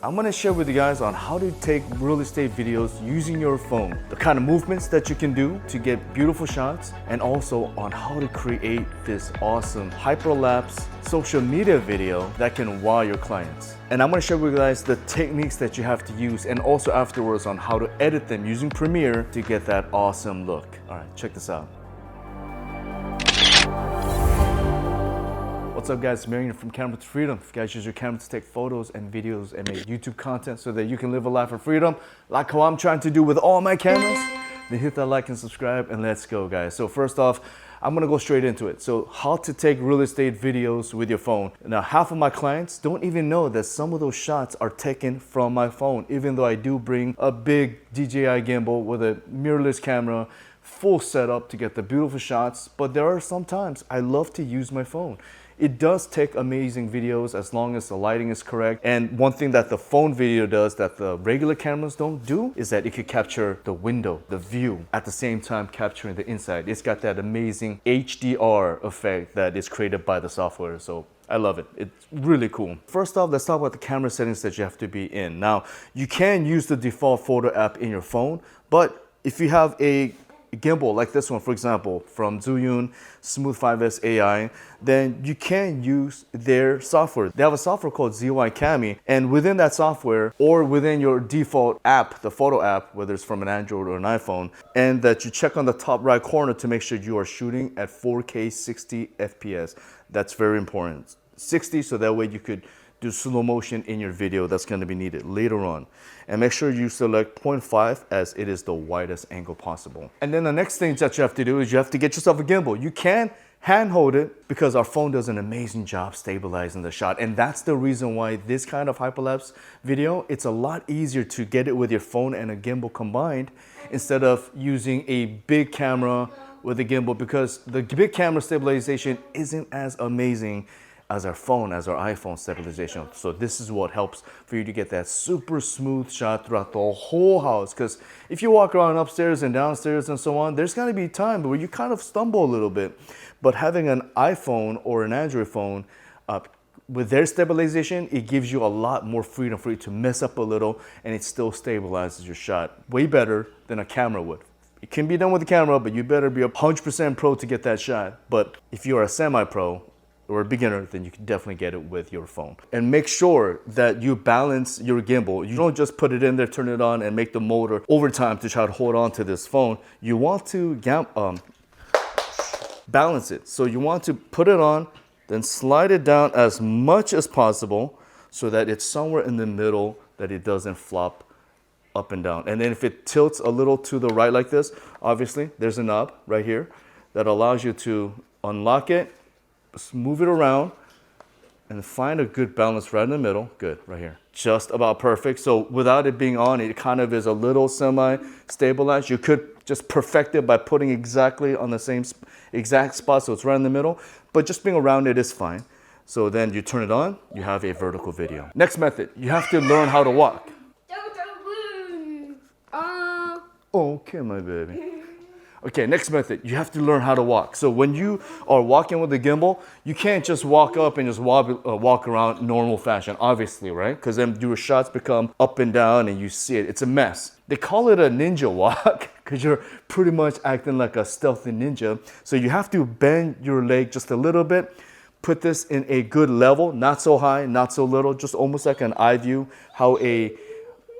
I'm gonna share with you guys on how to take real estate videos using your phone, the kind of movements that you can do to get beautiful shots, and also on how to create this awesome hyperlapse social media video that can wow your clients. And I'm gonna share with you guys the techniques that you have to use, and also afterwards on how to edit them using Premiere to get that awesome look. All right, check this out. What's up guys, Marion from Camera to Freedom. If you guys use your camera to take photos and videos and make YouTube content so that you can live a life of freedom, like how I'm trying to do with all my cameras, then hit that like and subscribe and let's go guys. So first off, I'm gonna go straight into it. So how to take real estate videos with your phone. Now half of my clients don't even know that some of those shots are taken from my phone, even though I do bring a big DJI gimbal with a mirrorless camera, full setup to get the beautiful shots. But there are some times I love to use my phone. It does take amazing videos as long as the lighting is correct. And one thing that the phone video does that the regular cameras don't do is that it could capture the window, the view, at the same time capturing the inside. It's got that amazing HDR effect that is created by the software. So I love it. It's really cool. First off, let's talk about the camera settings that you have to be in. Now, you can use the default photo app in your phone, but if you have a gimbal like this one, for example, from Zhiyun Smooth 5S AI, then you can use their software. They have a software called ZY Cami, and within that software or within your default app, the photo app, whether it's from an Android or an iPhone, and that you check on the top right corner to make sure you are shooting at 4K 60 FPS. That's very important. 60, so that way you could do slow motion in your video. That's going to be needed later on. And make sure you select 0.5 as it is the widest angle possible. And then the next thing that you have to do is you have to get yourself a gimbal. You can handhold it because our phone does an amazing job stabilizing the shot. And that's the reason why this kind of hyperlapse video, it's a lot easier to get it with your phone and a gimbal combined instead of using a big camera with a gimbal, because the big camera stabilization isn't as amazing as our phone, as our iPhone stabilization. So this is what helps for you to get that super smooth shot throughout the whole house. Because if you walk around upstairs and downstairs and so on, there's gonna be time where you kind of stumble a little bit. But having an iPhone or an Android phone, with their stabilization, it gives you a lot more freedom for you to mess up a little and it still stabilizes your shot way better than a camera would. It can be done with a camera, but you better be 100% pro to get that shot. But if you are a semi-pro, or a beginner, then you can definitely get it with your phone. And make sure that you balance your gimbal. You don't just put it in there, turn it on, and make the motor overtime to try to hold on to this phone. You want to balance it. So you want to put it on, then slide it down as much as possible so that it's somewhere in the middle, that it doesn't flop up and down. And then if it tilts a little to the right like this, obviously there's a knob right here that allows you to unlock it, move it around, and find a good balance right in the middle. Good, right here. Just about perfect. So without it being on, it kind of is a little semi-stabilized. You could just perfect it by putting exactly on the same exact spot so it's right in the middle, but just being around it is fine. So then you turn it on, you have a vertical video. Next method, you have to learn how to walk. Okay, my baby. Okay, next method, you have to learn how to walk. So when you are walking with the gimbal, you can't just walk up and just walk around normal fashion, obviously, right? Because then your shots become up and down and you see it. It's a mess. They call it a ninja walk because you're pretty much acting like a stealthy ninja. So you have to bend your leg just a little bit, put this in a good level, not so high, not so little, just almost like an eye view, how a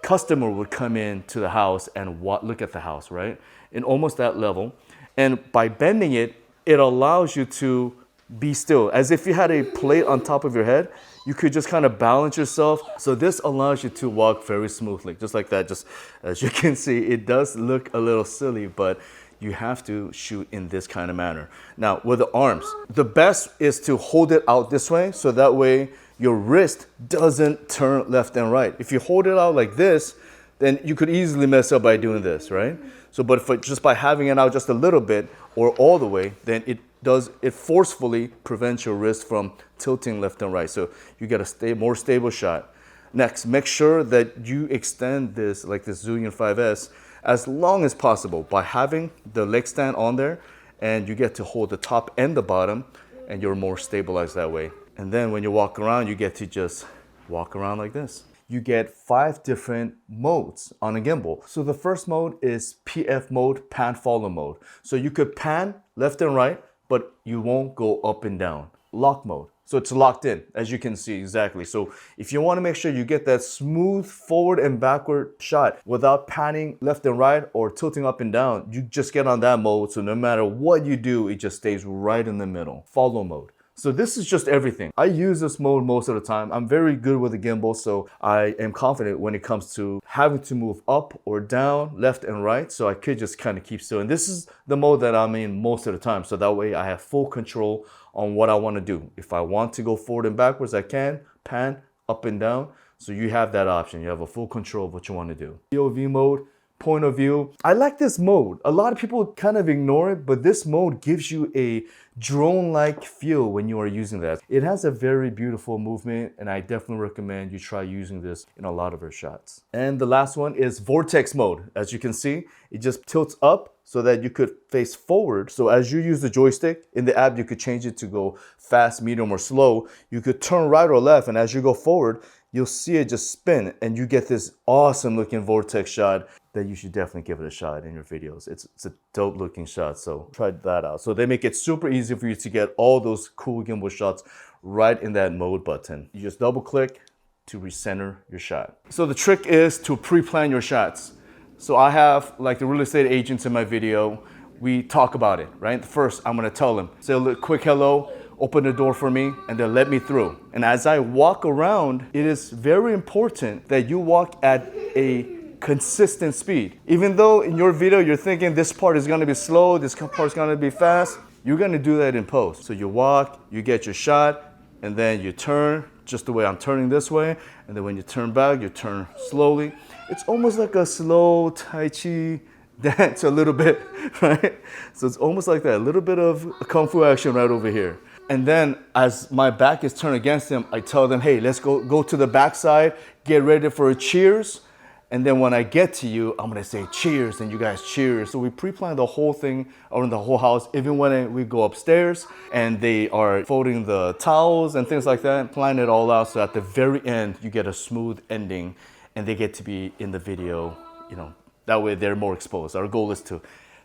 customer would come into the house and look at the house, right? In almost that level. And by bending it, it allows you to be still. As if you had a plate on top of your head, you could just kind of balance yourself. So this allows you to walk very smoothly, just like that. Just as you can see, it does look a little silly, but you have to shoot in this kind of manner. Now, with the arms, the best is to hold it out this way, so that way your wrist doesn't turn left and right. If you hold it out like this, then you could easily mess up by doing this, right? So, but just by having it out just a little bit or all the way, then it forcefully prevents your wrist from tilting left and right. So you get a more stable shot. Next, make sure that you extend this, like this Zhiyun 5S, as long as possible by having the leg stand on there, and you get to hold the top and the bottom, and you're more stabilized that way. And then when you walk around, you get to just walk around like this. you get 5 different modes on a gimbal. So the first mode is PF mode, pan follow mode. So you could pan left and right, but you won't go up and down. Lock mode. So it's locked in, as you can see exactly. So if you want to make sure you get that smooth forward and backward shot without panning left and right or tilting up and down, you just get on that mode. So no matter what you do, it just stays right in the middle. Follow mode. So this is just everything. I use this mode most of the time. I'm very good with the gimbal, so I am confident when it comes to having to move up or down, left and right, so I could just kind of keep still. And this is the mode that I'm in most of the time, so that way I have full control on what I want to do. If I want to go forward and backwards, I can pan up and down. So you have that option. You have a full control of what you want to do. POV mode, point of view. I like this mode. A lot of people kind of ignore it, but this mode gives you a drone-like feel when you are using that. It has a very beautiful movement, and I definitely recommend you try using this in a lot of your shots. And the last one is vortex mode. As you can see, it just tilts up so that you could face forward. So as you use the joystick in the app, you could change it to go fast, medium, or slow. You could turn right or left, and as you go forward, you'll see it just spin, and you get this awesome looking vortex shot that you should definitely give it a shot in your videos. It's a dope looking shot, so try that out. So they make it super easy for you to get all those cool gimbal shots right in that mode button. You just double click to recenter your shot. So the trick is to pre-plan your shots. So I have, like the real estate agents in my video, we talk about it, right? First, I'm gonna tell them, say a quick hello, open the door for me, and then let me through. And as I walk around, it is very important that you walk at a consistent speed. Even though in your video you're thinking this part is gonna be slow, this part is gonna be fast, you're gonna do that in post. So you walk, you get your shot, and then you turn, just the way I'm turning this way, and then when you turn back, you turn slowly. It's almost like a slow Tai Chi dance a little bit, right? So it's almost like that, a little bit of Kung Fu action right over here. And then as my back is turned against them, I tell them, hey, let's go to the backside, get ready for a cheers. And then when I get to you, I'm gonna say cheers, and you guys cheers. So we pre-plan the whole thing around the whole house, even when we go upstairs and they are folding the towels and things like that, plan it all out so at the very end, you get a smooth ending and they get to be in the video, you know, that way they're more exposed. Our goal is to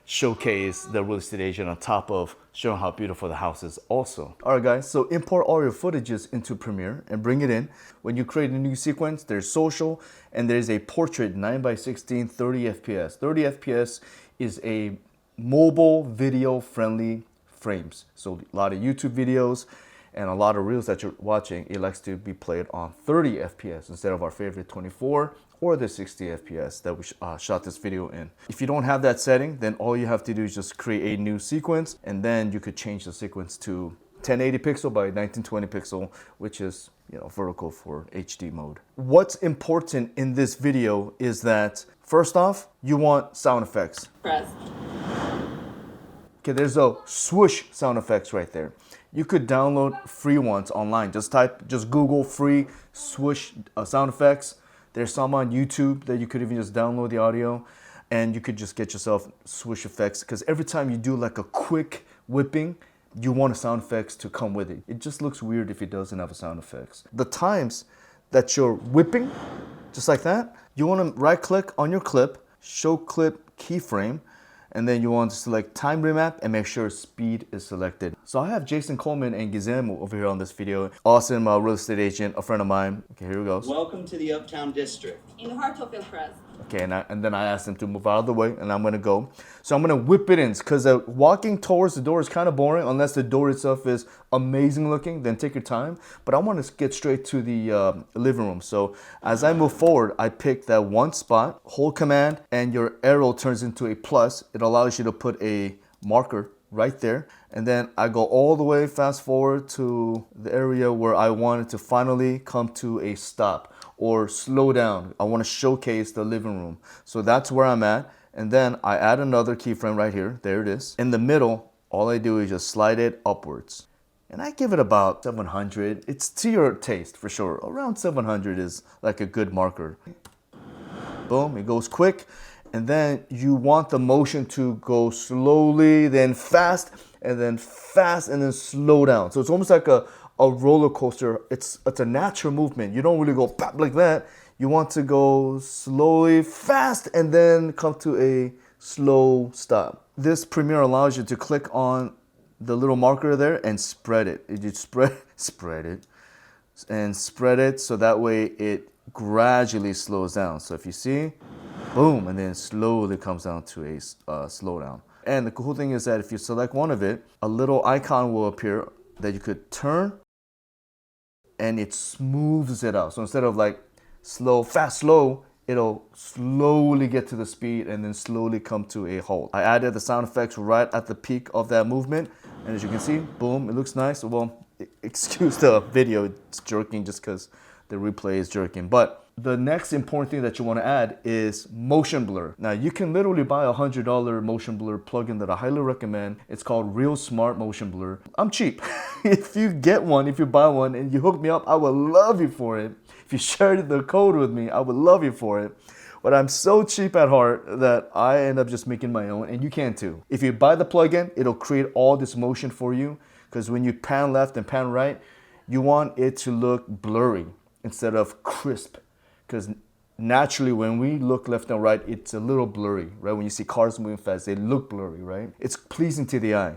showcase the real estate agent on top of showing how beautiful the house is also. All right guys, so import all your footages into Premiere and bring it in. When you create a new sequence, there's social and there's a portrait 9:16 30 FPS. 30 FPS is a mobile video friendly frames. So a lot of YouTube videos and a lot of reels that you're watching, it likes to be played on 30 FPS instead of our favorite 24 or the 60 FPS that we shot this video in. If you don't have that setting, then all you have to do is just create a new sequence, and then you could change the sequence to 1080 pixel by 1920 pixel, which is, you know, vertical for HD mode. What's important in this video is that, first off, you want sound effects. Press. Okay, there's a swoosh sound effects right there. You could download free ones online. Just Google free swoosh sound effects. There's some on YouTube that you could even just download the audio, and you could just get yourself swoosh effects, because every time you do like a quick whipping, you want a sound effects to come with it. It just looks weird if it doesn't have a sound effects. The times that you're whipping, just like that, you want to right click on your clip, show clip keyframe, and then you want to select time remap and make sure speed is selected. So I have Jason Coleman and Gizemo over here on this video. Awesome real estate agent, a friend of mine. Okay, here we go. Welcome to the Uptown District. In the heart of your press. Okay, and then I asked him to move out of the way, and I'm gonna go. So I'm gonna whip it in, because walking towards the door is kind of boring unless the door itself is amazing looking, then take your time. But I want to get straight to the living room. So as I move forward, I pick that one spot, hold command, and your arrow turns into a plus. It allows you to put a marker right there. And then I go all the way fast forward to the area where I wanted to finally come to a stop or slow down. I want to showcase the living room. So that's where I'm at. And then I add another keyframe right here. There it is. In the middle, all I do is just slide it upwards. And I give it about 700. It's to your taste for sure. Around 700 is like a good marker. Boom, it goes quick. And then you want the motion to go slowly, then fast, and then slow down. So it's almost like a roller coaster. It's a natural movement. You don't really go pop like that. you want to go slowly, fast, and then come to a slow stop. This Premiere allows you to click on the little marker there and spread it. You spread it so that way it gradually slows down. So if you see, boom, and then slowly comes down to a slowdown. And the cool thing is that if you select one of it, a little icon will appear that you could turn, and it smooths it out. So instead of like slow, fast, slow, it'll slowly get to the speed and then slowly come to a halt. I added the sound effects right at the peak of that movement. And as you can see, boom, it looks nice. Well, excuse the video, it's jerking just because the replay is jerking. But the next important thing that you want to add is motion blur. Now you can literally buy a $100 motion blur plugin that I highly recommend. It's called Real Smart Motion Blur. I'm cheap. If you get one, if you buy one and you hook me up, I would love you for it. If you shared the code with me, I would love you for it. But I'm so cheap at heart that I end up just making my own, and you can too. If you buy the plugin, it'll create all this motion for you, because when you pan left and pan right, you want it to look blurry instead of crisp. Because naturally when we look left and right, it's a little blurry, right? When you see cars moving fast, they look blurry, right? It's pleasing to the eye.